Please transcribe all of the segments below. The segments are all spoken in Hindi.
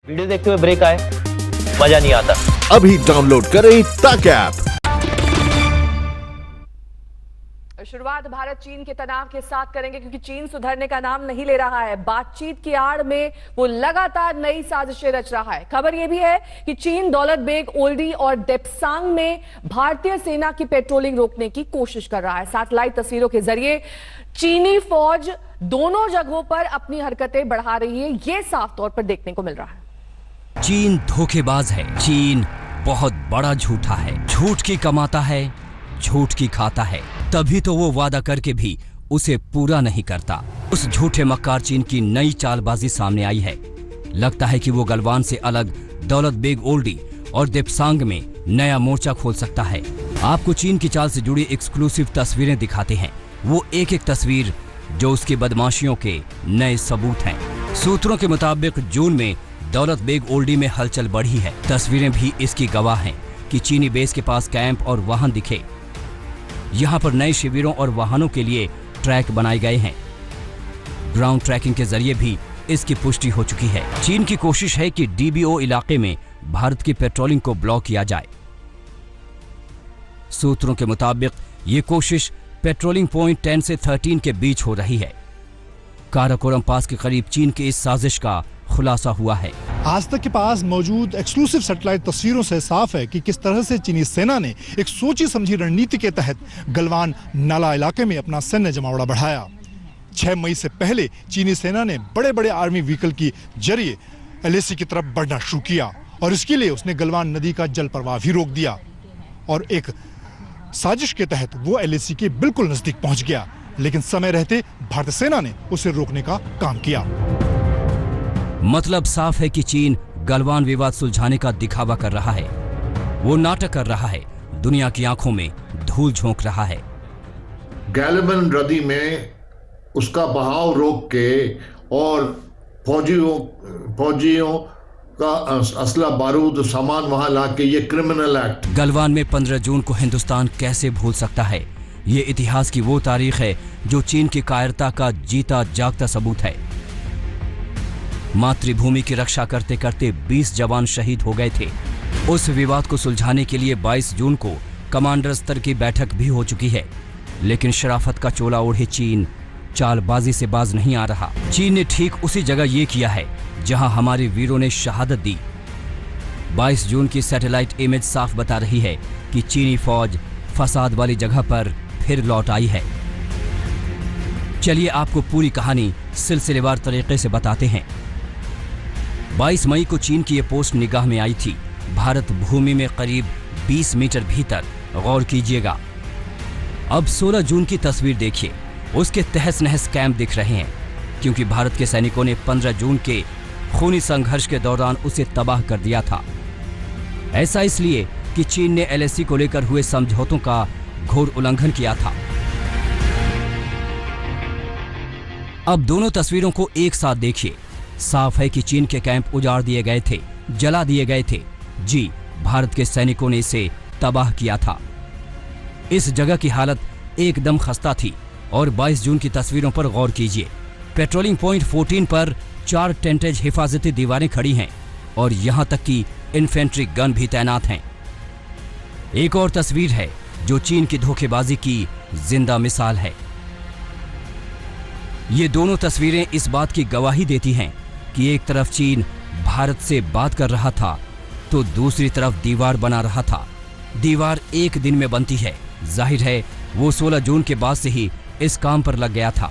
वीडियो देखते हुए ब्रेक आए, मजा नहीं आता। अभी डाउनलोड करें तक ऐप। शुरुआत भारत चीन के तनाव के साथ करेंगे, क्योंकि चीन सुधरने का नाम नहीं ले रहा है। बातचीत की आड़ में वो लगातार नई साजिशें रच रहा है। खबर यह भी है कि चीन दौलत बेग ओल्डी और डेप्सांग में भारतीय सेना की पेट्रोलिंग रोकने की कोशिश कर रहा है। सैटेलाइट तस्वीरों के जरिए चीनी फौज दोनों जगहों पर अपनी हरकतें बढ़ा रही है, यह साफ तौर पर देखने को मिल रहा है। चीन धोखेबाज है। चीन बहुत बड़ा झूठा है। झूठ की कमाता है, झूठ की खाता है, तभी तो वो वादा करके भी उसे पूरा नहीं करता। उस झूठे मक्कार चीन की नई चालबाजी सामने आई है। लगता है कि वो गलवान से अलग दौलत बेग ओल्डी और देप्सांग में नया मोर्चा खोल सकता है। आपको चीन की चाल से जुड़ी एक्सक्लूसिव तस्वीरें दिखाते हैं, वो एक एक तस्वीर जो उसकी बदमाशियों के नए सबूत हैं। सूत्रों के मुताबिक जून में दौलत बेग ओल्डी में हलचल बढ़ी है। तस्वीरें भी इसकी गवाह हैं कि चीनी बेस के पास कैंप और वाहन दिखे। यहाँ पर नए शिविरों और वाहनों के लिए ट्रैक बनाए गए हैं। ग्राउंड ट्रैकिंग के जरिए भी इसकी पुष्टि हो चुकी है। चीन की कोशिश है कि डीबीओ इलाके में भारत की पेट्रोलिंग को ब्लॉक किया जाए। सूत्रों के मुताबिक ये कोशिश पेट्रोलिंग पॉइंट 10 से 13 के बीच हो रही है। काराकोरम पास के करीब चीन की इस साजिश का खुलासा हुआ है। आज तक के पास मौजूद एक्सक्लूसिव सैटेलाइट तस्वीरों से साफ है कि किस तरह से चीनी सेना ने एक सोची समझी रणनीति के तहत गलवान नाला इलाके में अपना सैन्य जमावड़ा बढ़ाया। 6 मई से पहले चीनी सेना ने बड़े बड़े आर्मी व्हीकल की जरिए एलएसी की तरफ बढ़ना शुरू किया और इसके लिए उसने गलवान नदी का जल प्रवाह भी रोक दिया और एक साजिश के तहत वो एलएसी के बिल्कुल नजदीक पहुंच गया, लेकिन समय रहते भारतीय सेना ने उसे रोकने का काम किया। मतलब साफ है कि चीन गलवान विवाद सुलझाने का दिखावा कर रहा है। वो नाटक कर रहा है, दुनिया की आंखों में धूल झोंक रहा है। गैलवन नदी में उसका बहाव रोक के और फौजियों का असला बारूद सामान वहां ला के ये क्रिमिनल एक्ट। गलवान में 15 जून को हिंदुस्तान कैसे भूल सकता है? ये इतिहास की वो तारीख है जो चीन की कायरता का जीता जागता सबूत है। मातृभूमि की रक्षा करते करते 20 जवान शहीद हो गए थे। उस विवाद को सुलझाने के लिए 22 जून को कमांडर स्तर की बैठक भी हो चुकी है, लेकिन शराफत का चोला ओढ़े चीन चालबाजी से बाज नहीं आ रहा। चीन ने ठीक उसी जगह ये किया है जहां हमारे वीरों ने शहादत दी। 22 जून की सैटेलाइट इमेज साफ बता रही है कि चीनी फौज फसाद वाली जगह पर फिर लौट आई है। चलिए आपको पूरी कहानी सिलसिलेवार तरीके से बताते हैं। 22 मई को चीन की ये पोस्ट निगाह में आई थी। भारत भूमि में करीब 20 मीटर भीतर, गौर कीजिएगा। अब 16 जून की तस्वीर देखिए, उसके तहस नहस कैंप दिख रहे हैं, क्योंकि भारत के सैनिकों ने 15 जून के खूनी संघर्ष के दौरान उसे तबाह कर दिया था। ऐसा इसलिए कि चीन ने एलएसी को लेकर हुए समझौतों का घोर उल्लंघन किया था। अब दोनों तस्वीरों को एक साथ देखिए। साफ है कि चीन के कैंप उजाड़ दिए गए थे, जला दिए गए थे। जी, भारत के सैनिकों ने इसे तबाह किया था। इस जगह की हालत एकदम खस्ता थी। और 22 जून की तस्वीरों पर गौर कीजिए। पेट्रोलिंग पॉइंट 14 पर 4 टेंटेज हिफाजती दीवारें खड़ी हैं और यहां तक कि इन्फेंट्री गन भी तैनात हैं। एक और तस्वीर है जो चीन की धोखेबाजी की जिंदा मिसाल है। ये दोनों तस्वीरें इस बात की गवाही देती हैं कि एक तरफ चीन भारत से बात कर रहा था तो दूसरी तरफ दीवार बना रहा था। दीवार एक दिन में बनती है, जाहिर है वो 16 जून के बाद से ही इस काम पर लग गया था।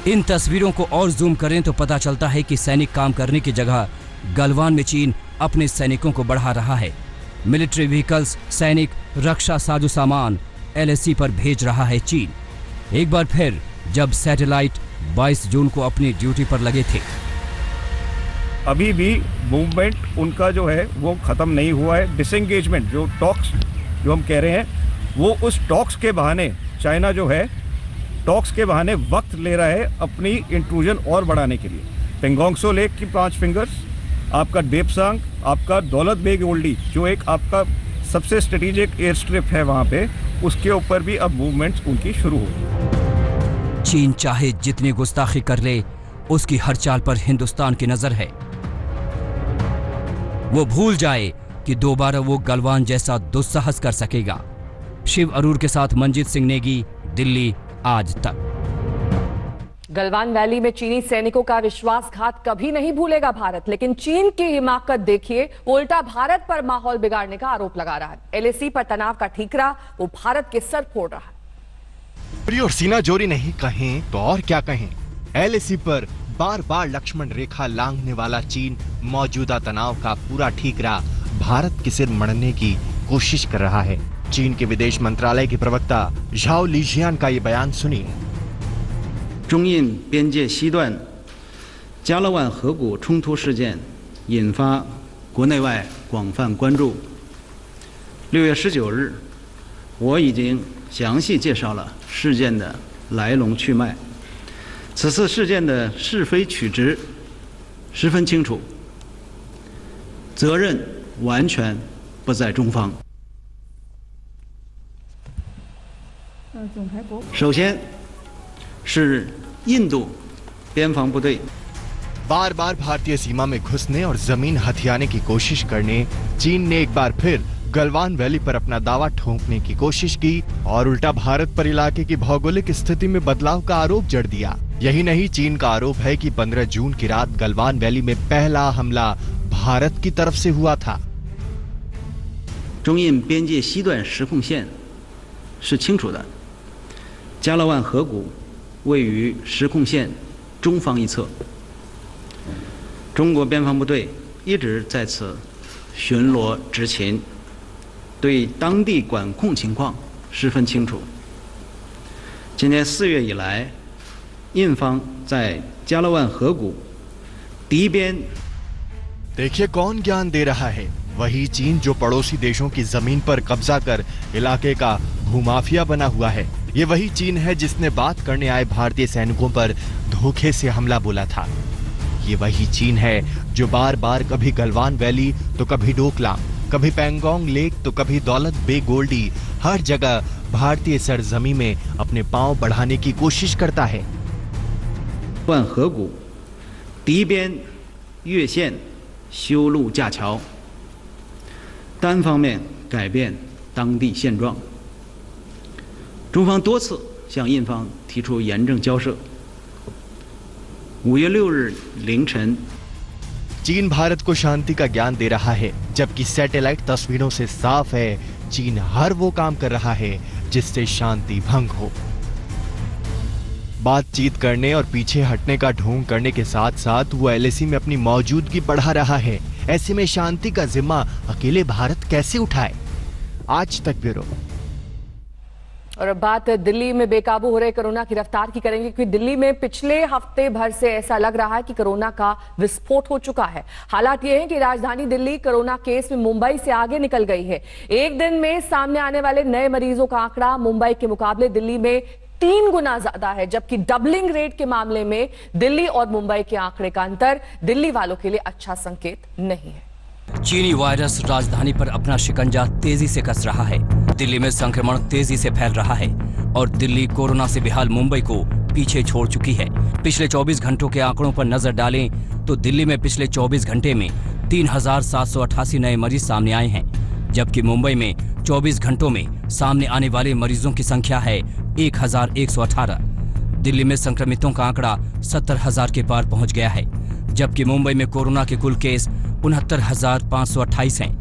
इन तस्वीरों को और जूम करें तो पता चलता है कि सैनिक काम करने की जगह गलवान में चीन अपने सैनिकों को बढ़ा रहा है। मिलिट्री व्हीकल्स, सैनिक, रक्षा साजो सामान एलएसी पर भेज रहा है चीन। एक बार फिर जब सैटेलाइट 22 जून को अपनी ड्यूटी पर लगे थे। अभी भी मूवमेंट उनका जो है वो ख़त्म नहीं हुआ है। डिसएंगेजमेंट जो टॉक्स जो हम कह रहे हैं, वो उस टॉक्स के बहाने चाइना जो है टॉक्स के बहाने वक्त ले रहा है अपनी इंट्रूजन और बढ़ाने के लिए। पेंगोंग त्सो लेक की 5 फिंगर्स, आपका डेप्सांग, आपका दौलत बेग ओल्डी जो एक आपका सबसे स्ट्रेटेजिक एयर स्ट्रिप है वहाँ पे, उसके ऊपर भी अब मूवमेंट्स उनकी शुरू हो गई। चीन चाहे जितनी गुस्ताखी कर ले, उसकी हर चाल पर हिंदुस्तान की नजर है। वो भूल जाए कि दोबारा वो गलवान जैसा दुस्साहस कर सकेगा। शिव अरूर के साथ मंजीत सिंह नेगी, दिल्ली आज तक। गलवान वैली में चीनी सैनिकों का विश्वासघात कभी नहीं भूलेगा भारत, लेकिन चीन की हिमाकत देखिए, वो उल्टा भारत पर माहौल बिगाड़ने का आरोप लगा रहा है। एलएसी पर तनाव का ठीकरा वो भारत के सर फोड़ रहा है। और सीना जोरी नहीं कहें तो और क्या कहें, एलएसी पर बार बार लक्ष्मण रेखा लांघने वाला चीन मौजूदा तनाव का पूरा ठीकरा भारत के सिर मढ़ने की कोशिश कर रहा है। चीन के विदेश मंत्रालय के प्रवक्ता झाओ लीजियान का ये बयान सुनिए। 中印边界西段加勒万河谷冲突事件引发国内外广泛关注。6月19日，我已经详细介绍了事件的来龙去脉。此次事件的是非曲直十分清楚，责任完全不在中方。首先是印度边防部队 बार बार भारतीय सीमा में घुसने और जमीन हथियाने की कोशिश करने चीन ने एक बार फिर गलवान वैली पर अपना दावा ठोंकने की कोशिश की और उल्टा भारत पर इलाके की भौगोलिक स्थिति में बदलाव का आरोप जड़ दिया। यही नहीं, चीन का आरोप है कि 15 जून की रात गलवान वैली में पहला हमला भारत की तरफ से हुआ था। 中印边界西段实控线是清楚的，加勒万河谷位于实控线中方一侧，中国边防部队一直在此巡逻执勤，对当地管控情况十分清楚。今年4月以来，印方在加勒万河谷敌边 देखिए कौन ज्ञान दे रहा है, वही चीन जो पड़ोसी देशों की जमीन पर कब्जा कर इलाके का भूमाफिया बना हुआ है। ये वही चीन है जिसने बात करने आए भारतीय सैनिकों पर धोखे से हमला बोला था। ये वही चीन है जो बार बार कभी गलवान वैली तो कभी डोकलाम, कभी पैंगोंग लेक तो कभी दौलत बे गोल्डी, हर जगह भारतीय सरजमी में अपने पांव बढ़ाने की कोशिश करता है। 万河谷敌边越线修路架桥，单方面改变当地现状。中方多次向印方提出严正交涉。5月6日凌晨， चीन भारत को शांति का ज्ञान दे रहा है, जबकि सैटेलाइट तस्वीरों से साफ है चीन हर वो काम कर रहा है जिससे शांति भंग हो। बातचीत करने और पीछे हटने का ढोंग करने के साथ साथ वो एलएसी में अपनी मौजूदगी बढ़ा रहा है। ऐसे में शांति का जिम्मा अकेले भारत कैसे उठाए? आज तक ब्यूरो। और अब बात दिल्ली में बेकाबू हो रहे कोरोना की रफ्तार की करेंगे, क्योंकि दिल्ली में पिछले हफ्ते भर से ऐसा लग रहा है कि कोरोना का विस्फोट हो चुका है। हालात ये है कि राजधानी दिल्ली कोरोना केस में मुंबई से आगे निकल गई है। एक दिन में सामने आने वाले नए मरीजों का आंकड़ा मुंबई के मुकाबले दिल्ली में 3 गुना ज्यादा है, जबकि डबलिंग रेट के मामले में दिल्ली और मुंबई के आंकड़े का अंतर दिल्ली वालों के लिए अच्छा संकेत नहीं है। चीनी वायरस राजधानी पर अपना शिकंजा तेजी से कस रहा है। दिल्ली में संक्रमण तेजी से फैल रहा है और दिल्ली कोरोना से बेहाल मुंबई को पीछे छोड़ चुकी है। पिछले 24 घंटों के आंकड़ों पर नजर डालें तो दिल्ली में पिछले 24 घंटे में 3,788 नए मरीज सामने आए हैं, जबकि मुंबई में 24 घंटों में सामने आने वाले मरीजों की संख्या है 1,118। दिल्ली में संक्रमितों का आंकड़ा 70,000 के पार पहुंच गया है, जबकि मुंबई में कोरोना के कुल केस 69,528 हैं।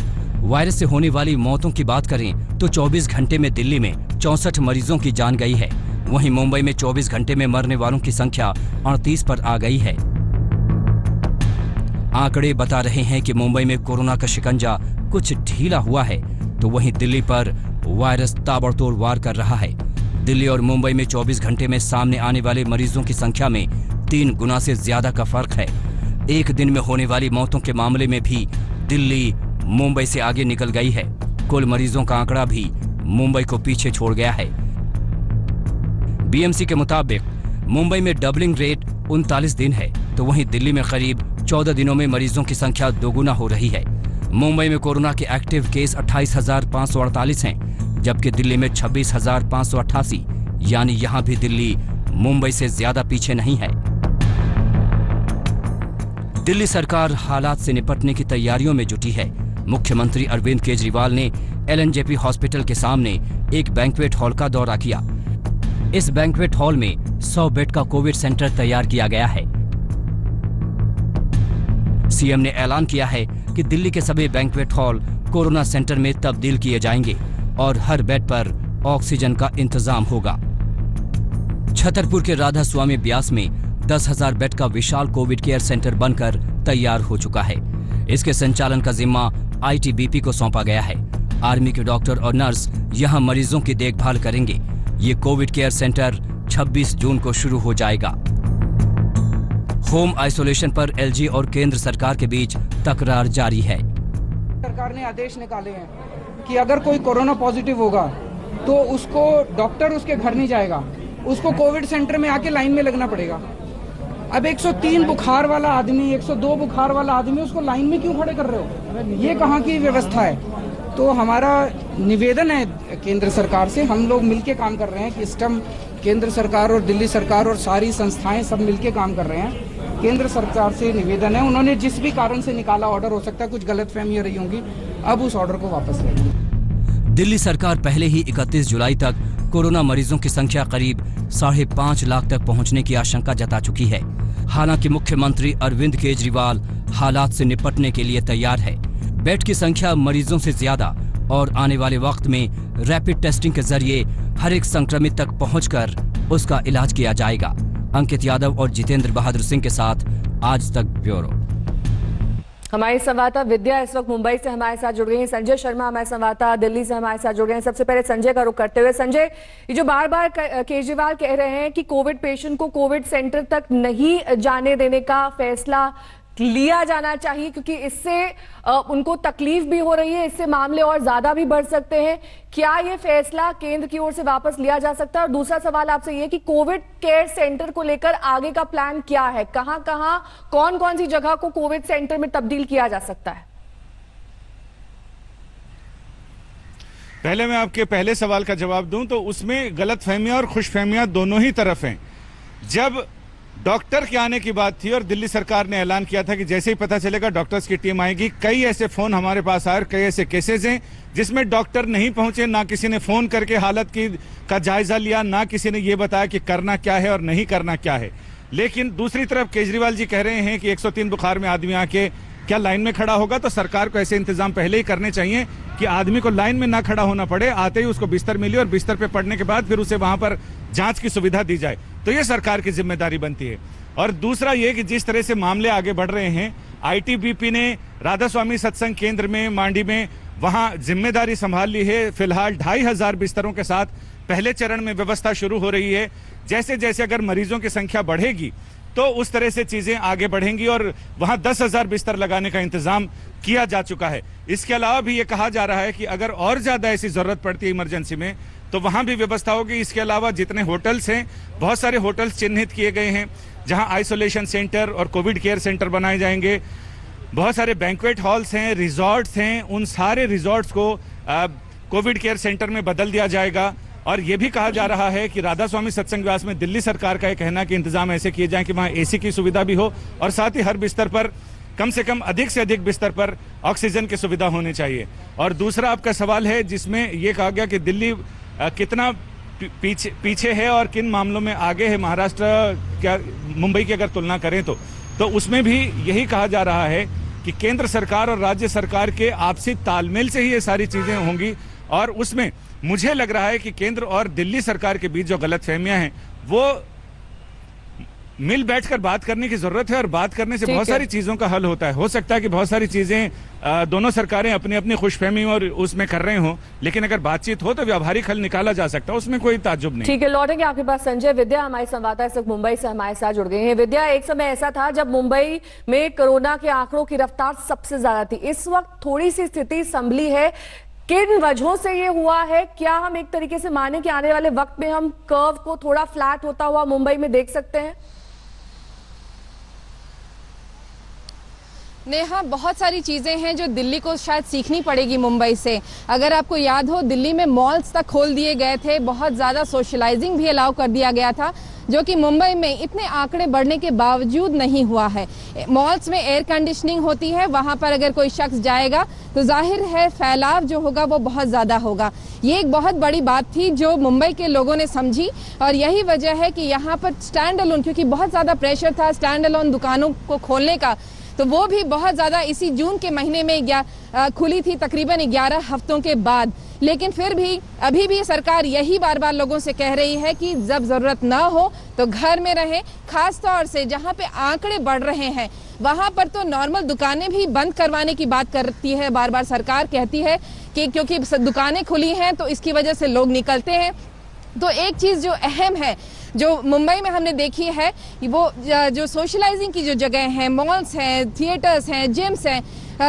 वायरस से होने वाली मौतों की बात करें तो 24 घंटे में दिल्ली में 64 मरीजों की जान गई है। वहीं मुंबई में 24 घंटे में मरने वालों की संख्या 38 पर आ गई है। आंकड़े बता रहे हैं कि मुंबई में कोरोना का शिकंजा कुछ ढीला हुआ है, तो वहीं दिल्ली पर वायरस ताबड़तोड़ वार कर रहा है। दिल्ली और मुंबई में 24 घंटे में सामने आने वाले मरीजों की संख्या में 3 गुना से ज्यादा का फर्क है। एक दिन में होने वाली मौतों के मामले में भी दिल्ली मुंबई से आगे निकल गई है। कुल मरीजों का आंकड़ा भी मुंबई को पीछे छोड़ गया है। बीएमसी के मुताबिक मुंबई में डबलिंग रेट 39 दिन है, तो वहीं दिल्ली में करीब 14 दिनों में मरीजों की संख्या दोगुना हो रही है। मुंबई में कोरोना के एक्टिव केस 28,548 हैं, जबकि दिल्ली में 26,588, यानी यहां भी दिल्ली मुंबई से ज्यादा पीछे नहीं है। दिल्ली सरकार हालात से निपटने की तैयारियों में जुटी है। मुख्यमंत्री अरविंद केजरीवाल ने एलएनजेपी हॉस्पिटल के सामने एक बैंक्वेट हॉल का दौरा किया। इस बैंक्वेट हॉल में 100 बेड का कोविड सेंटर तैयार किया गया है। सीएम ने ऐलान किया है कि दिल्ली के सभी बैंक्वेट हॉल कोरोना सेंटर में तब्दील किए जाएंगे और हर बेड पर ऑक्सीजन का इंतजाम होगा। छतरपुर के राधा स्वामी ब्यास में 10,000 बेड का विशाल कोविड केयर सेंटर बनकर तैयार हो चुका है। इसके संचालन का जिम्मा आईटीबीपी को सौंपा गया है। आर्मी के डॉक्टर और नर्स यहां मरीजों की देखभाल करेंगे। ये कोविड केयर सेंटर 26 जून को शुरू हो जाएगा। होम आइसोलेशन पर एलजी और केंद्र सरकार के बीच तकरार जारी है। सरकार ने आदेश निकाले हैं कि अगर कोई कोरोना पॉजिटिव होगा तो उसको डॉक्टर उसके घर नहीं जाएगा, उसको कोविड सेंटर में आके लाइन में लगना पड़ेगा। अब 103 बुखार वाला आदमी, 102 बुखार वाला आदमी, उसको लाइन में क्यों खड़े कर रहे हो? ये कहाँ की व्यवस्था है? तो हमारा निवेदन है केंद्र सरकार से, हम लोग मिलके काम कर रहे हैं कि सिस्टम केंद्र सरकार और दिल्ली सरकार और सारी संस्थाएं सब मिलके काम कर रहे हैं। केंद्र सरकार से निवेदन है, उन्होंने जिस भी कारण से निकाला ऑर्डर, हो सकता है कुछ गलतफहमियां रही होंगी, अब उस ऑर्डर को वापस लेंगे। दिल्ली सरकार पहले ही 31 जुलाई तक कोरोना मरीजों की संख्या करीब 5.5 लाख तक पहुंचने की आशंका जता चुकी है। हालांकि मुख्यमंत्री अरविंद केजरीवाल हालात से निपटने के लिए तैयार है। बेड की संख्या मरीजों से ज्यादा और आने वाले वक्त में रैपिड टेस्टिंग के जरिए हर एक संक्रमित तक पहुंचकर उसका इलाज किया जाएगा। अंकित यादव और जितेंद्र बहादुर सिंह के साथ आज तक ब्यूरो। हमारी संवाददाता विद्या इस वक्त मुंबई से हमारे साथ जुड़ गई हैं। संजय शर्मा हमारे संवाददाता दिल्ली से हमारे साथ जुड़ गए हैं। सबसे पहले संजय का रुख करते हुए, संजय, ये जो बार बार केजरीवाल कह रहे हैं कि कोविड पेशेंट को कोविड सेंटर तक नहीं जाने देने का फैसला लिया जाना चाहिए क्योंकि इससे उनको तकलीफ भी हो रही है, इससे मामले और ज्यादा भी बढ़ सकते हैं, क्या ये फैसला केंद्र की ओर से वापस लिया जा सकता है? और दूसरा सवाल आपसे ये कि कोविड केयर सेंटर को लेकर आगे का प्लान क्या है? कहां कौन कौन सी जगह को कोविड सेंटर में तब्दील किया जा सकता है? पहले मैं आपके पहले सवाल का जवाब दूं तो उसमें गलतफहमियां और खुशफहमियां दोनों ही तरफ हैं। जब डॉक्टर के आने की बात थी और दिल्ली सरकार ने ऐलान किया था कि जैसे ही पता चलेगा डॉक्टर्स की टीम आएगी, कई ऐसे फोन हमारे पास आए, कई ऐसे केसेस हैं जिसमें डॉक्टर नहीं पहुंचे, ना किसी ने फोन करके हालत का जायजा लिया, ना किसी ने यह बताया कि करना क्या है और नहीं करना क्या है। लेकिन दूसरी तरफ केजरीवाल जी कह रहे हैं कि 103 बुखार में आदमी आके क्या लाइन में खड़ा होगा, तो सरकार को ऐसे इंतजाम पहले ही करने चाहिए कि आदमी को लाइन में ना खड़ा होना पड़े, आते ही उसको बिस्तर मिले और बिस्तर पे पड़ने के बाद फिर उसे वहां पर जांच की सुविधा दी जाए। तो ये सरकार की जिम्मेदारी बनती है। और दूसरा ये कि जिस तरह से मामले आगे बढ़ रहे हैं, आईटीबीपी ने राधा स्वामी सत्संग केंद्र में मांडी में वहां जिम्मेदारी संभाल ली है। फिलहाल 2,500 बिस्तरों के साथ पहले चरण में व्यवस्था शुरू हो रही है। जैसे जैसे अगर मरीजों की संख्या बढ़ेगी तो उस तरह से चीजें आगे बढ़ेंगी और वहां 10,000 बिस्तर लगाने का इंतजाम किया जा चुका है। इसके अलावा भी ये कहा जा रहा है कि अगर और ज्यादा ऐसी जरूरत पड़ती है इमरजेंसी में तो वहां भी व्यवस्था होगी। इसके अलावा जितने होटल्स हैं, बहुत सारे होटल्स चिन्हित किए गए हैं जहां आइसोलेशन सेंटर और कोविड केयर सेंटर बनाए जाएंगे। बहुत सारे बैंक्वेट हॉल्स हैं, रिजॉर्ट्स हैं, उन सारे रिजॉर्ट्स को कोविड केयर सेंटर में बदल दिया जाएगा। और यह भी कहा जा रहा है कि राधा स्वामी सत्संग व्यास में दिल्ली सरकार का यह कहना कि इंतजाम ऐसे किए जाएं कि वहां एसी की सुविधा भी हो और साथ ही हर बिस्तर पर कम से कम अधिक से अधिक बिस्तर पर ऑक्सीजन की सुविधा होनी चाहिए। और दूसरा आपका सवाल है जिसमें यह कहा गया कि दिल्ली कितना पीछे है और किन मामलों में आगे है महाराष्ट्र क्या मुंबई की अगर तुलना करें तो उसमें भी यही कहा जा रहा है कि केंद्र सरकार और राज्य सरकार के आपसी तालमेल से ही ये सारी चीजें होंगी। और उसमें मुझे लग रहा है कि केंद्र और दिल्ली सरकार के बीच जो गलतफहमियां हैं वो मिल बैठकर बात करने की जरूरत है और बात करने से बहुत सारी चीजों का हल होता है। हो सकता है कि बहुत सारी चीजें दोनों सरकारें अपनी अपनी खुशफहमी और उसमें कर रहे हो, लेकिन अगर बातचीत हो तो व्यावहारिक हल निकाला जा सकता है, उसमें कोई ताज्जुब नहीं। ठीक है, लौटेंगे आपके पास। संजय, विद्या हमारी संवाददाता इस वक्त मुंबई से हमारे साथ जुड़ गई है। विद्या, एक समय ऐसा था जब मुंबई में कोरोना के आंकड़ों की रफ्तार सबसे ज्यादा थी, इस वक्त थोड़ी सी स्थिति संभली है, किन वजहों से ये हुआ है? क्या हम एक तरीके से माने कि आने वाले वक्त में हम कर्व को थोड़ा फ्लैट होता हुआ मुंबई में देख सकते हैं? नेहा, बहुत सारी चीज़ें हैं जो दिल्ली को शायद सीखनी पड़ेगी मुंबई से। अगर आपको याद हो, दिल्ली में मॉल्स तक खोल दिए गए थे, बहुत ज़्यादा सोशलाइजिंग भी अलाउ कर दिया गया था, जो कि मुंबई में इतने आंकड़े बढ़ने के बावजूद नहीं हुआ है। मॉल्स में एयर कंडीशनिंग होती है, वहां पर अगर कोई शख्स जाएगा तो जाहिर है फैलाव जो होगा वो बहुत ज़्यादा होगा। ये एक बहुत बड़ी बात थी जो मुंबई के लोगों ने समझी और यही वजह है कि यहाँ पर स्टैंड अलोन, क्योंकि बहुत ज़्यादा प्रेशर था स्टैंड अलोन दुकानों को खोलने का, तो वो भी बहुत ज़्यादा इसी जून के महीने में खुली थी तकरीबन 11 हफ्तों के बाद। लेकिन फिर भी अभी भी सरकार यही बार बार लोगों से कह रही है कि जब ज़रूरत ना हो तो घर में रहें। खास तौर से जहाँ पे आंकड़े बढ़ रहे हैं वहाँ पर तो नॉर्मल दुकानें भी बंद करवाने की बात करती है बार बार सरकार, कहती है कि क्योंकि दुकानें खुली हैं तो इसकी वजह से लोग निकलते हैं। तो एक चीज़ जो अहम है जो मुंबई में हमने देखी है वो जो सोशलाइजिंग की जो जगह हैं, मॉल्स हैं, थिएटर्स हैं, जिम्स हैं,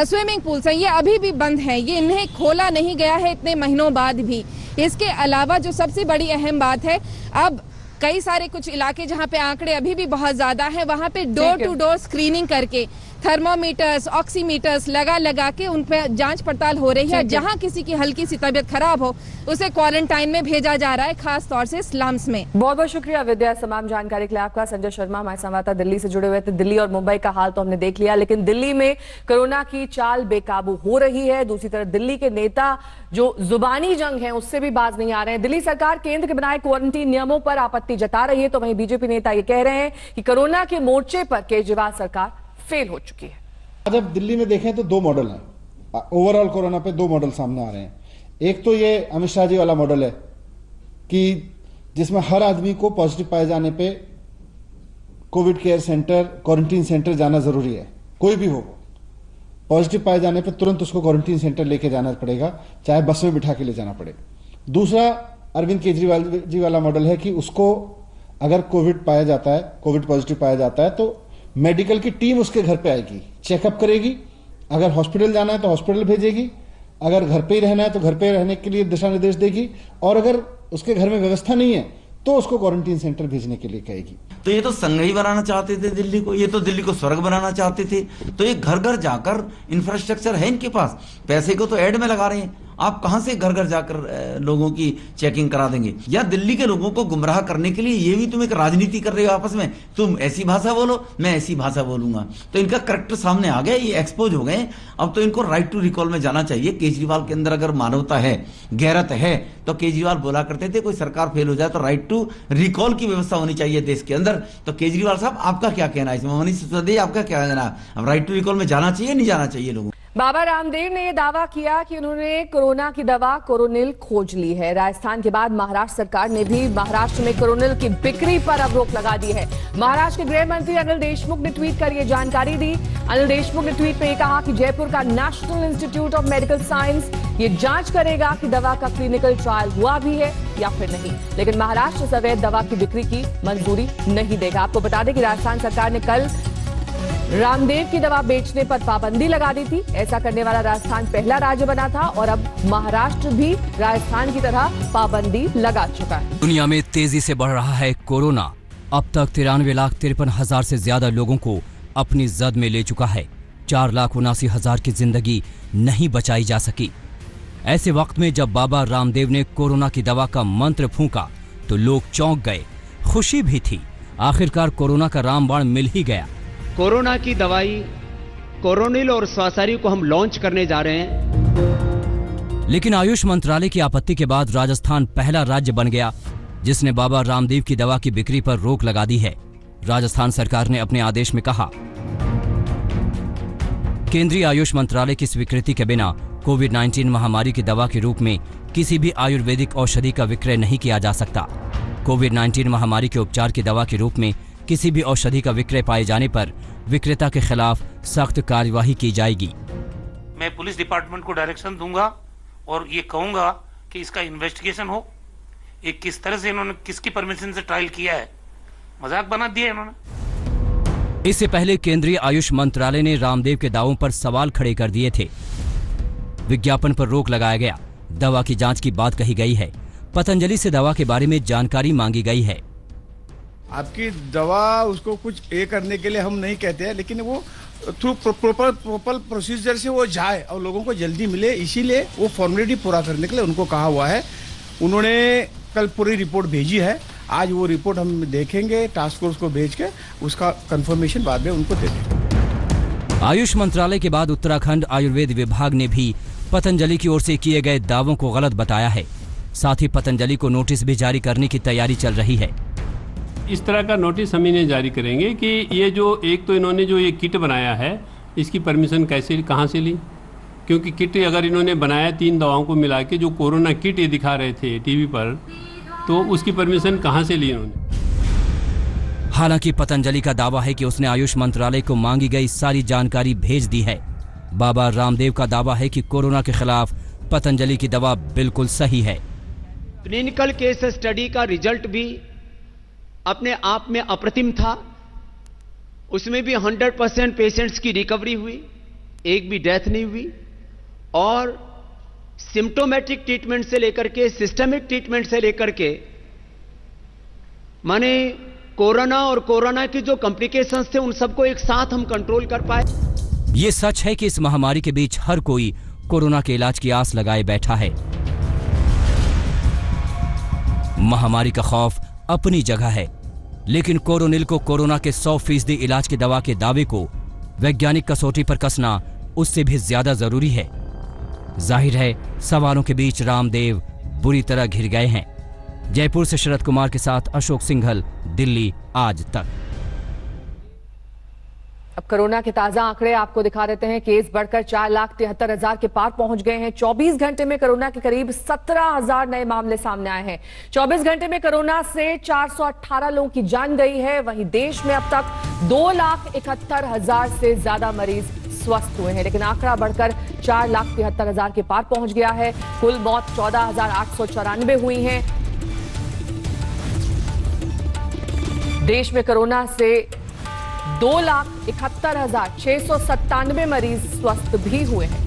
स्विमिंग पूल्स हैं, ये अभी भी बंद हैं। ये इन्हें खोला नहीं गया है इतने महीनों बाद भी। इसके अलावा जो सबसे बड़ी अहम बात है, अब कई सारे कुछ इलाके जहाँ पे आंकड़े अभी भी बहुत ज़्यादा हैं वहाँ पे डोर टू डोर स्क्रीनिंग करके थर्मोमीटर्स, ऑक्सीमीटर्स लगा के उन पर जांच पड़ताल हो रही है। जहां किसी की हल्की सी तबीयत खराब हो उसे क्वारंटाइन में भेजा जा रहा है, खास तौर से स्लम्स में। बहुत बहुत शुक्रिया विद्या, तमाम जानकारी के लिए आपका। संजय शर्मा हमारे संवाददाता दिल्ली से जुड़े हुए थे। दिल्ली और मुंबई का हाल तो हमने देख लिया, लेकिन दिल्ली में कोरोना की चाल बेकाबू हो रही है। दूसरी तरफ दिल्ली के नेता जो जुबानी जंग है उससे भी बाज नहीं आ रहे हैं। दिल्ली सरकार केंद्र के बनाए क्वारंटीन नियमों पर आपत्ति जता रही है, तो वहीं बीजेपी नेता ये कह रहे हैं कि कोरोना के मोर्चे पर केजरीवाल सरकार फेल हो चुकी है। आज अब दिल्ली में देखें तो दो मॉडल हैं। ओवरऑल कोरोना पे दो मॉडल सामने आ रहे हैं। एक तो ये अमित शाह जी वाला मॉडल है कि जिसमें हर आदमी को पॉजिटिव पाए जाने पे Covid care centre, quarantine centre जाना जरूरी है। कोई भी हो, पॉजिटिव पाए जाने पे तुरंत उसको क्वारंटीन सेंटर लेके जाना पड़ेगा, चाहे बस में बिठा के ले जाना पड़े। दूसरा अरविंद केजरीवाल जी वाला मॉडल है कि उसको अगर कोविड पाया जाता है, कोविड पॉजिटिव पाया जाता है तो मेडिकल की टीम उसके घर पे आएगी, चेकअप करेगी, अगर हॉस्पिटल जाना है तो हॉस्पिटल भेजेगी, अगर घर पे ही रहना है तो घर पे रहने के लिए दिशा निर्देश देगी, और अगर उसके घर में व्यवस्था नहीं है तो उसको क्वारंटीन सेंटर भेजने के लिए कहेगी। तो ये तो संघ ही बनाना चाहते थे दिल्ली को, ये तो दिल्ली को स्वर्ग बनाना चाहते थे। तो ये घर घर जाकर इंफ्रास्ट्रक्चर है इनके पास, पैसे को तो ऐड में लगा रहे हैं। आप कहां से घर घर जाकर लोगों की चेकिंग करा देंगे? या दिल्ली के लोगों को गुमराह करने के लिए ये भी तुम एक राजनीति कर रहे हो आपस में, तुम ऐसी भाषा बोलो मैं ऐसी भाषा बोलूंगा। तो इनका करैक्टर सामने आ गया, ये एक्सपोज हो गए। अब तो इनको राइट टू रिकॉल में जाना चाहिए। केजरीवाल के अंदर अगर मानवता है, गैरत है, तो केजरीवाल बोला करते थे कोई सरकार फेल हो जाए तो राइट टू रिकॉल की व्यवस्था होनी चाहिए देश के अंदर। तो केजरीवाल साहब आपका क्या कहना है इसमें? मनीष सिसोदिया आपका क्या कहना है? अब राइट टू रिकॉल में जाना चाहिए नहीं जाना चाहिए लोगों? बाबा रामदेव ने यह दावा किया कि उन्होंने कोरोना की दवा कोरोनिल खोज ली है। राजस्थान के बाद महाराष्ट्र सरकार ने भी महाराष्ट्र में कोरोनिल की बिक्री पर अब रोक लगा दी है। महाराष्ट्र के गृह मंत्री अनिल देशमुख ने ट्वीट कर यह जानकारी दी। अनिल देशमुख ने ट्वीट में यह कहा कि जयपुर का national institute of medical science ये जांच करेगा कि दवा का क्लिनिकल ट्रायल हुआ भी है या फिर नहीं, लेकिन महाराष्ट्र से अवैध दवा की बिक्री की मंजूरी नहीं देगा। आपको बता दें कि राजस्थान सरकार ने कल रामदेव की दवा बेचने पर पाबंदी लगा दी थी। ऐसा करने वाला राजस्थान पहला राज्य बना था और अब महाराष्ट्र भी राजस्थान की तरह पाबंदी लगा चुका है। दुनिया में तेजी से बढ़ रहा है कोरोना। अब तक 93,53,000 से ज्यादा लोगों को अपनी जद में ले चुका है। 4,79,000 की जिंदगी नहीं बचाई जा सकी। ऐसे वक्त में जब बाबा रामदेव ने कोरोना की दवा का मंत्र फूंका तो लोग चौंक गए। खुशी भी थी, आखिरकार कोरोना का रामबाण मिल ही गया। कोरोना की दवाई कोरोनिल और स्वासारी को हम लॉन्च करने जा रहे हैं। लेकिन आयुष मंत्रालय की आपत्ति के बाद राजस्थान पहला राज्य बन गया जिसने बाबा रामदेव की दवा की बिक्री पर रोक लगा दी है। राजस्थान सरकार ने अपने आदेश में कहा, केंद्रीय आयुष मंत्रालय की स्वीकृति के बिना कोविड-19 महामारी की दवा के रूप में किसी भी आयुर्वेदिक औषधि का विक्रय नहीं किया जा सकता। कोविड-19 महामारी के उपचार की दवा के रूप में किसी भी औषधि का विक्रय पाए जाने पर विक्रेता के खिलाफ सख्त कार्यवाही की जाएगी। मैं पुलिस डिपार्टमेंट को डायरेक्शन दूंगा और ये कहूंगा कि इसका इन्वेस्टिगेशन हो। ये किस तरह से इन्होंने किसकी परमिशन से ट्रायल किया है, मजाक बना दिया इन्होंने। इससे पहले केंद्रीय आयुष मंत्रालय ने रामदेव के दावों पर सवाल खड़े कर दिए थे। विज्ञापन पर रोक लगाया गया, दवा की जांच की बात कही गई है, पतंजलि से दवा के बारे में जानकारी मांगी गई है। आपकी दवा उसको कुछ करने के लिए हम नहीं कहते हैं, लेकिन वो थ्रू प्रॉपर प्रोसीजर से वो जाए और लोगों को जल्दी मिले, इसीलिए वो फॉर्मेलिटी पूरा करने के लिए उनको कहा हुआ है। उन्होंने कल पूरी रिपोर्ट भेजी है। आज वो रिपोर्ट हम देखेंगे, टास्क फोर्स को भेज के उसका कंफर्मेशन बाद में उनको दे देंगे। आयुष मंत्रालय के बाद उत्तराखंड आयुर्वेद विभाग ने भी पतंजलि की ओर से किए गए दावों को गलत बताया है। साथ ही पतंजलि को नोटिस भी जारी करने की तैयारी चल रही है। इस तरह का नोटिस हम इन्हें जारी करेंगे कि ये जो एक तो इन्होंने जो ये किट बनाया है इसकी परमिशन कैसे कहाँ से ली, क्योंकि किट अगर इन्होंने बनाया 3 दवाओं को मिला के जो कोरोना किट ये दिखा रहे थे टीवी पर, तो उसकी परमिशन कहाँ से ली इन्होंने। हालांकि पतंजलि का दावा है कि उसने आयुष मंत्रालय को मांगी गई सारी जानकारी भेज दी है। बाबा रामदेव का दावा है कि कोरोना के खिलाफ पतंजलि की दवा बिल्कुल सही है। क्लिनिकल केस स्टडी का रिजल्ट भी अपने आप में अप्रतिम था। उसमें भी 100% पेशेंट्स की रिकवरी हुई, एक भी डेथ नहीं हुई, और सिम्टोमेटिक ट्रीटमेंट से लेकर के सिस्टमिक ट्रीटमेंट से लेकर के माने कोरोना और कोरोना की जो कॉम्प्लिकेशंस थे उन सबको एक साथ हम कंट्रोल कर पाए। ये सच है कि इस महामारी के बीच हर कोई कोरोना के इलाज की आस लगाए बैठा है। महामारी का खौफ अपनी जगह है, लेकिन कोरोनिल को कोरोना के 100% इलाज की दवा के दावे को वैज्ञानिक कसौटी पर कसना उससे भी ज्यादा जरूरी है। जाहिर है सवालों के बीच रामदेव बुरी तरह घिर गए हैं। जयपुर से शरद कुमार के साथ अशोक सिंघल, दिल्ली आज तक। अब कोरोना के ताजा आंकड़े आपको दिखा देते हैं। केस बढ़कर 4,73,000 के पार पहुंच गए हैं। 24 घंटे में कोरोना के करीब 17,000 नए मामले सामने आए हैं। 24 घंटे में कोरोना से 418 लोगों की जान गई है। वहीं देश में अब तक 2,71,000 से ज्यादा मरीज स्वस्थ हुए हैं, लेकिन आंकड़ा बढ़कर 4,73,000 के पार पहुंच गया है। कुल मौत 14,894 हुई हैं। देश में कोरोना से 2,71,697 मरीज स्वस्थ भी हुए हैं।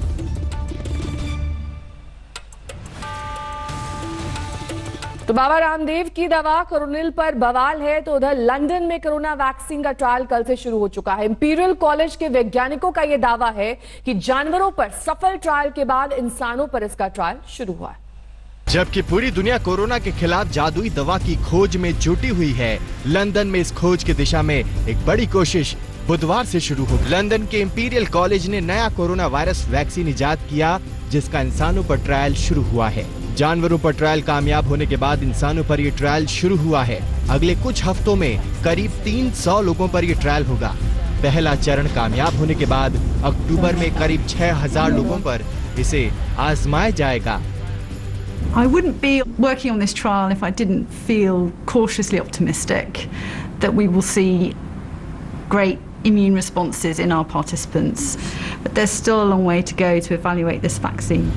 तो बाबा रामदेव की दवा कोरोनिल पर बवाल है, तो उधर लंदन में कोरोना वैक्सीन का ट्रायल कल से शुरू हो चुका है। इंपीरियल कॉलेज के वैज्ञानिकों का यह दावा है कि जानवरों पर सफल ट्रायल के बाद इंसानों पर इसका ट्रायल शुरू हुआ है। जबकि पूरी दुनिया कोरोना के खिलाफ जादुई दवा की खोज में जुटी हुई है, लंदन में इस खोज की दिशा में एक बड़ी कोशिश बुधवार से शुरू हो। लंदन के इंपीरियल कॉलेज ने नया कोरोना वायरस वैक्सीन इजाद किया, जिसका इंसानों पर ट्रायल शुरू हुआ है। जानवरों पर ट्रायल कामयाब होने के बाद इंसानों पर ये ट्रायल शुरू हुआ है। अगले कुछ हफ्तों में करीब 300 लोगों पर ये ट्रायल होगा। पहला चरण कामयाब होने के बाद अक्टूबर में करीब 6,000 लोगों पर इसे आजमाया जाएगा। I wouldn't be working on this trial if I didn't feel cautiously optimistic that we will see great immune responses in our participants. But there's still a long way to go to evaluate this vaccine.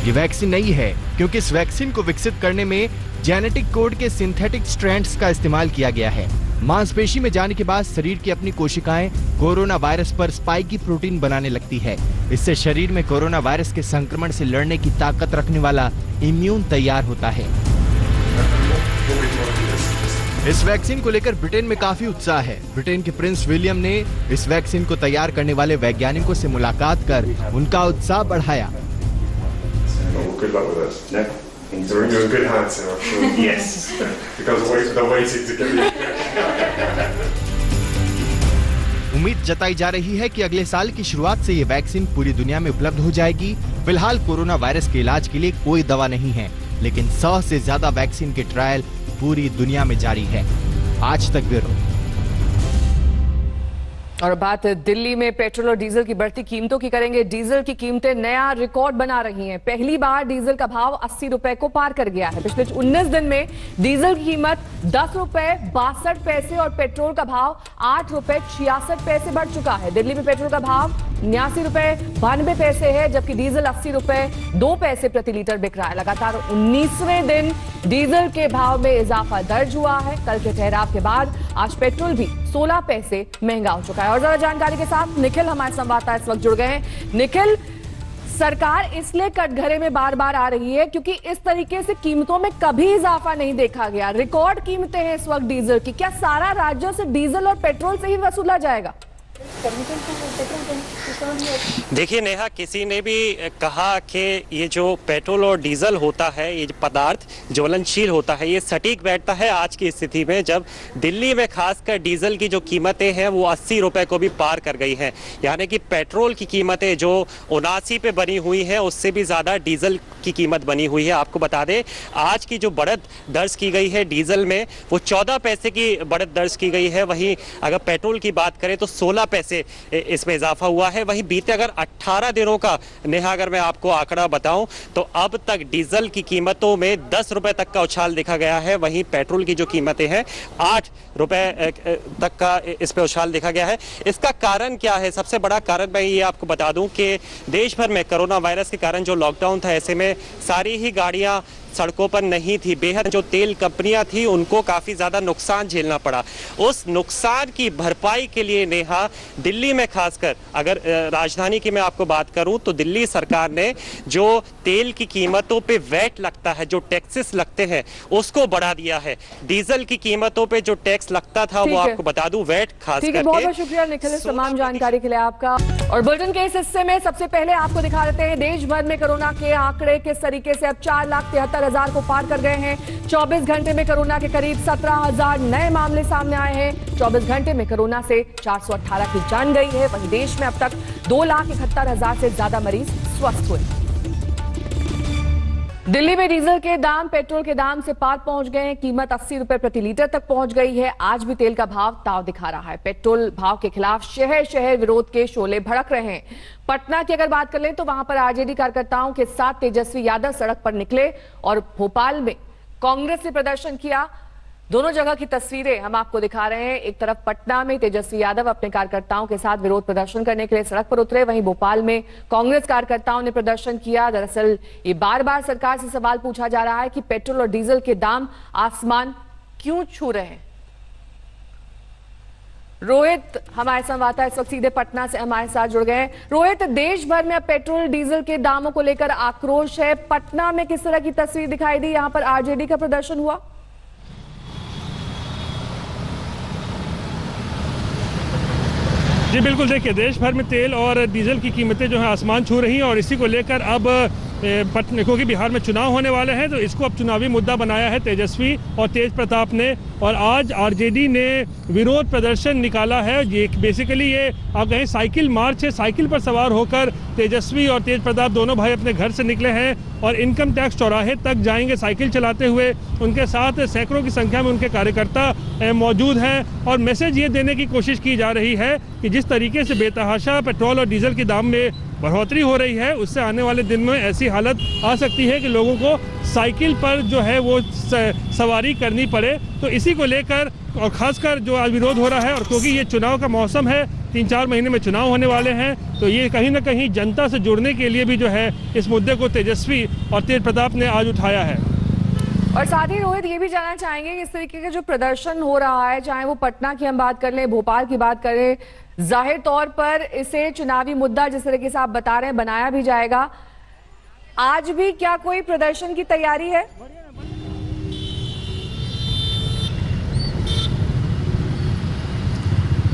ये वैक्सीन नहीं है क्योंकि इस वैक्सीन को विकसित करने में जेनेटिक कोड के सिंथेटिक स्ट्रैंड्स का इस्तेमाल किया गया है। मांसपेशी में जाने के बाद शरीर की अपनी कोशिकाएं कोरोना वायरस पर स्पाइकी प्रोटीन बनाने लगती है। इससे शरीर में कोरोना वायरस के संक्रमण से लड़ने की ताकत रखने वाला इम्यून तैयार होता है। इस वैक्सीन को लेकर ब्रिटेन में काफी उत्साह है। ब्रिटेन के प्रिंस विलियम ने इस वैक्सीन को तैयार करने वाले वैज्ञानिकों से मुलाकात कर उनका उत्साह बढ़ाया। Good luck with us. No. You're in good hands, sir, I'm sure. Yes. Because they're waiting to get me. उम्मीद जताई जा रही है कि अगले साल की शुरुआत से ये वैक्सीन पूरी दुनिया में उपलब्ध हो जाएगी। फिलहाल कोरोना वायरस के इलाज के लिए कोई दवा नहीं है, लेकिन 100 से ज्यादा वैक्सीन के ट्रायल पूरी दुनिया में जारी है। आज तक ब्यूरो। और बात दिल्ली में पेट्रोल और डीजल की बढ़ती कीमतों की करेंगे। डीजल की कीमतें नया रिकॉर्ड बना रही हैं। पहली बार डीजल का भाव 80 रुपए को पार कर गया है। पिछले 19 दिन में डीजल की कीमत 10 रुपए 62 पैसे और पेट्रोल का भाव 8 रुपए 66 पैसे बढ़ चुका है। दिल्ली में पेट्रोल का भाव 89 रुपए 92 पैसे है, जबकि डीजल 80 रुपए 2 पैसे प्रति लीटर बिक रहा है। लगातार 19वें दिन डीजल के भाव में इजाफा दर्ज हुआ है। कल के ठहराव के बाद आज पेट्रोल भी 16 पैसे महंगा हो चुका है। और ज्यादा जानकारी के साथ निखिल हमारे संवाददाता इस वक्त जुड़ गए हैं। निखिल, सरकार इसलिए कटघरे में बार बार आ रही है क्योंकि इस तरीके से कीमतों में कभी इजाफा नहीं देखा गया। रिकॉर्ड कीमतें हैं इस वक्त डीजल की। क्या सारा राज्यों से डीजल और पेट्रोल से ही वसूला जाएगा? देखिए नेहा, किसी ने भी कहा कि ये जो पेट्रोल और डीजल होता है, ये पदार्थ ज्वलनशील होता है, ये सटीक बैठता है आज की स्थिति में, जब दिल्ली में खासकर डीजल की जो कीमतें हैं वो 80 रुपए को भी पार कर गई हैं। यानी कि पेट्रोल की कीमतें जो 79 पे बनी हुई हैं उससे भी ज़्यादा डीजल की कीमत बनी हुई है। आपको बता दें, आज की जो बढ़त दर्ज की गई है डीजल में वो 14 पैसे की बढ़त दर्ज की गई है। वहीं अगर पेट्रोल की बात करें तो 16 पैसे इसमें इजाफा हुआ है। वहीं बीते अगर 18 दिनों का नेहा अगर मैं आपको आंकड़ा बताऊं तो अब तक डीजल की कीमतों में 10 रुपए तक का उछाल देखा गया है। वहीं पेट्रोल की जो कीमतें हैं 8 रुपए तक का इस पे उछाल देखा गया है। इसका कारण क्या है? सबसे बड़ा कारण मैं ये आपको बता दूं कि देश भर में कोरोना वायरस के कारण जो लॉकडाउन था, ऐसे में सारी ही गाड़ियां सड़कों पर नहीं थी। बेहद जो तेल कंपनियां थी उनको काफी ज्यादा नुकसान झेलना पड़ा। उस नुकसान की भरपाई के लिए नेहा, दिल्ली में खासकर अगर राजधानी की मैं आपको बात करूं तो दिल्ली सरकार ने जो तेल की कीमतों पे वैट लगता है, जो टैक्सेस लगते हैं, उसको बढ़ा दिया है। डीजल की कीमतों पे जो टैक्स लगता था वो आपको बता दूं, वैट खास करके। बहुत बहुत शुक्रिया निखिल इस तमाम जानकारी के लिए आपका। और बुलेटिन के इस हिस्से में सबसे पहले आपको दिखा देते हैं देश भर में कोरोना के आंकड़े किस तरीके से अब 4,73,000 को पार कर गए हैं। 24 घंटे में कोरोना के करीब 17,000 नए मामले सामने आए हैं। 24 घंटे में कोरोना से 418 की जान गई है। वहीं देश में अब तक 2,71,000 से ज्यादा मरीज स्वस्थ हुए। दिल्ली में डीजल के दाम पेट्रोल के दाम से पार पहुंच गए हैं। कीमत 80 रुपए प्रति लीटर तक पहुंच गई है। आज भी तेल का भाव ताव दिखा रहा है। पेट्रोल भाव के खिलाफ शहर शहर विरोध के शोले भड़क रहे हैं। पटना की अगर बात कर लें तो वहां पर आरजेडी कार्यकर्ताओं के साथ तेजस्वी यादव सड़क पर निकले और भोपाल में कांग्रेस ने प्रदर्शन किया। दोनों जगह की तस्वीरें हम आपको दिखा रहे हैं। एक तरफ पटना में तेजस्वी यादव अपने कार्यकर्ताओं के साथ विरोध प्रदर्शन करने के लिए सड़क पर उतरे, वहीं भोपाल में कांग्रेस कार्यकर्ताओं ने प्रदर्शन किया। दरअसल ये बार बार सरकार से सवाल पूछा जा रहा है कि पेट्रोल और डीजल के दाम आसमान क्यों छू रहे हैं। रोहित हमारे संवाददाता इस वक्त सीधे पटना से हमारे साथ जुड़ गए हैं। रोहित, देश भर में अब पेट्रोल डीजल के दामों को लेकर आक्रोश है। पटना में किस तरह की तस्वीर दिखाई दी? यहां पर आरजेडी का प्रदर्शन हुआ। जी बिल्कुल, देखिए देश भर में तेल और डीजल की कीमतें जो है आसमान छू रही हैं और इसी को लेकर अब क्योंकि बिहार में चुनाव होने वाले हैं तो इसको अब चुनावी मुद्दा बनाया है तेजस्वी और तेज प्रताप ने। और आज आरजेडी ने विरोध प्रदर्शन निकाला है। ये बेसिकली ये आप कहें साइकिल मार्च है। साइकिल पर सवार होकर तेजस्वी और तेज प्रताप दोनों भाई अपने घर से निकले हैं और इनकम टैक्स चौराहे तक जाएंगे साइकिल चलाते हुए। उनके साथ सैकड़ों की संख्या में उनके कार्यकर्ता मौजूद हैं और मैसेज ये देने की कोशिश की जा रही है कि जिस तरीके से बेतहाशा पेट्रोल और डीजल के दाम में बढ़ोतरी हो रही है उससे आने वाले दिन में ऐसी हालत आ सकती है कि लोगों को साइकिल पर जो है वो सवारी करनी पड़े। तो इसी को लेकर और खासकर जो आज विरोध हो रहा है और क्योंकि ये चुनाव का मौसम है, 3-4 महीने में चुनाव होने वाले हैं, तो ये कहीं ना कहीं जनता से जुड़ने के लिए भी जो है इस मुद्दे को तेजस्वी और तेज प्रताप ने आज उठाया है। और साथ ही रोहित ये भी जानना चाहेंगे कि इस तरीके का जो प्रदर्शन हो रहा है, चाहे वो पटना की हम बात कर लें, भोपाल की बात करें, जाहिर तौर पर इसे चुनावी मुद्दा जिस तरीके से आप बता रहे हैं बनाया भी जाएगा। आज भी क्या कोई प्रदर्शन की तैयारी है?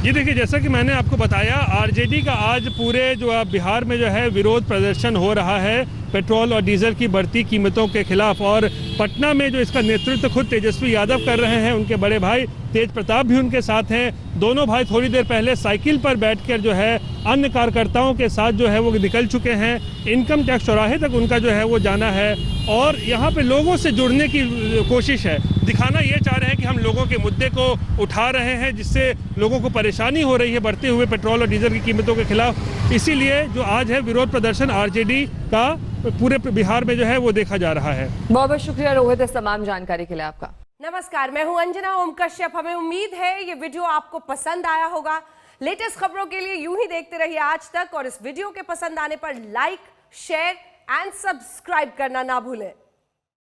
ये देखिए, जैसा कि मैंने आपको बताया, आरजेडी का आज पूरे जो बिहार में जो है विरोध प्रदर्शन हो रहा है पेट्रोल और डीजल की बढ़ती कीमतों के खिलाफ। और पटना में जो इसका नेतृत्व खुद तेजस्वी यादव कर रहे हैं, उनके बड़े भाई तेज प्रताप भी उनके साथ हैं। दोनों भाई थोड़ी देर पहले साइकिल पर बैठकर जो है अन्य कार्यकर्ताओं के साथ जो है वो निकल चुके हैं। इनकम टैक्स चौराहे तक उनका जो है वो जाना है और यहाँ पे लोगों से जुड़ने की कोशिश है। दिखाना ये चाह रहे हैं कि हम लोगों के मुद्दे को उठा रहे हैं जिससे लोगों को परेशानी हो रही है बढ़ते हुए पेट्रोल और डीजल की कीमतों के खिलाफ। इसीलिए जो आज है विरोध प्रदर्शन आरजेडी का पूरे बिहार में जो है वो देखा जा रहा है। बहुत बहुत शुक्रिया रोहित इस तमाम जानकारी के लिए आपका। नमस्कार, मैं हूं अंजना ओम कश्यप। हमें उम्मीद है ये वीडियो आपको पसंद आया होगा। लेटेस्ट खबरों के लिए यूं ही देखते रहिए आज तक और इस वीडियो के पसंद आने पर लाइक, शेयर एंड सब्सक्राइब करना ना भूलें।